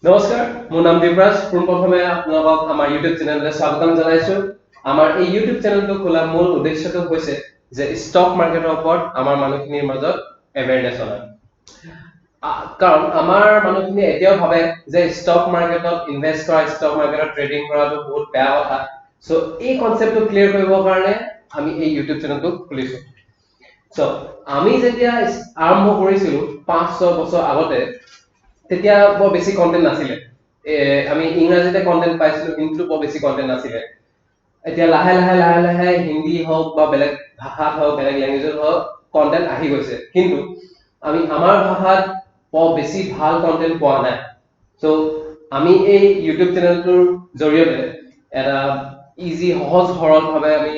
নমস্কাৰ মোৰ নাম দেৱৰাজ প্ৰথমে আপোনালোকক আমাৰ ইউটিউব চেনেললৈ স্বাগতম জনাইছো আমাৰ এই ইউটিউব চেনেলটো খোলা মূল উদ্দেশ্যটো হৈছে যে ষ্টক মাৰ্কেটৰ ওপৰত আমাৰ মানুহখিনিৰ মাজত এৱেৰনেছ অনা কাৰণ আমাৰ মানুহখিনি এতিয়াও ভাবে যে ষ্টক মাৰ্কেটত ইনভেষ্ট কৰা ষ্টক মাৰ্কেটত ট্ৰেডিং কৰাটো বহুত বেয়া কথা সো এই কনসেপ্টটো ক্লিয়াৰ কৰিবৰ কাৰণে আমি এই ইউটিউব চেনেলটো খুলিছো সো আমি যেতিয়া আৰম্ভ কৰিছিলো 5-6 বছৰ আগতে তেতিয়া বৰ বেছি কন্টেন্ট নাছিলে আমি ইংৰাজীতে কন্টেন্ট পাইছিলো কিন্তু বৰ বেছি কন্টেন্ট নাছিলে এতিয়া লাহে লাহে হিন্দী হওক বা বেলেগ ভাষাত হওক বেলেগ ল্যাঙ্গুৱেজত হওক কন্টেন্ট আহি গৈছে কিন্তু আমি আমাৰ ভাষাত বৰ বেছি ভাল কন্টেন্ট পোৱা নাই সো আমি এই ইউটিউব চেনেলটোৰ জৰিয়তে এটা ইজি সহজ সৰল ভাৱে আমি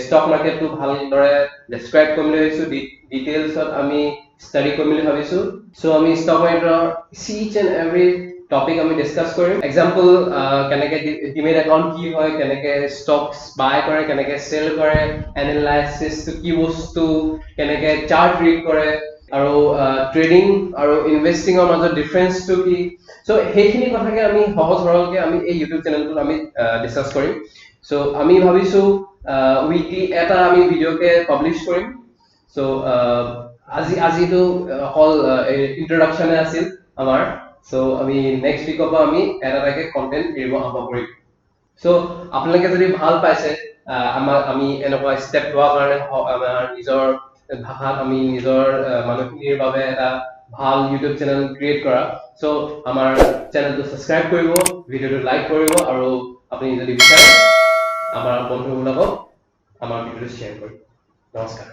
ষ্টক মাৰ্কেটটো ভালদৰে ডেসক্ৰাইব কৰিম বুলি ভাবিছো ডিটেইলছত আমি স্টাডি কৰিম বুলি ভাবিছো সো আমি ষ্টক মাৰ্কেটৰ each and every topic আমি ডিসকাস কৰিম এক্সাম্পল কেনেকে ডিমেট একাউন্ট কি হয় কেনেকে স্টকস বাই কৰে কেনেকে সেল কৰে এনালাইসিস কি বস্তু কেনেকে চাৰ্ট ৰিড কৰে আৰু ট্ৰেডিং আৰু ইনভেস্টিংৰ মাজত ডিফাৰেন্সটো কি সো হেখিনি কথাকে আমি সহজ সৰলকে আমি এই ইউটিউব চেনেলটোত আমি ডিসকাস কৰিম সো আমি ভাবিছো উইকলি এটা আমি ভিডিওকে পাবলিশ কৰিম সো আজিটো অকল ইন্ট্ৰোডাকশনে আছিল আমাৰ সো আমি নেক্সট উইকৰ পৰা আমি এটাকে কন্টেন্ট দিব আৰম্ভ কৰিম সো আপোনালোকে যদি ভাল পাইছে আমি এনেকুৱা ষ্টেপ লোৱাৰ কাৰণে আমাৰ নিজৰ ভাষাত আমি নিজৰ মানুহখিনিৰ বাবে এটা ভাল ইউটিউব চেনেল ক্ৰিয়েট কৰা সো আমাৰ চেনেলটো সাবস্ক্ৰাইব কৰিব ভিডিওটো লাইক কৰিব আৰু আপুনি যদি বিচাৰে আমাৰ বন্ধুবিলাকক আমাৰ ভিডিওটো শ্বেয়াৰ কৰিব নমস্কাৰ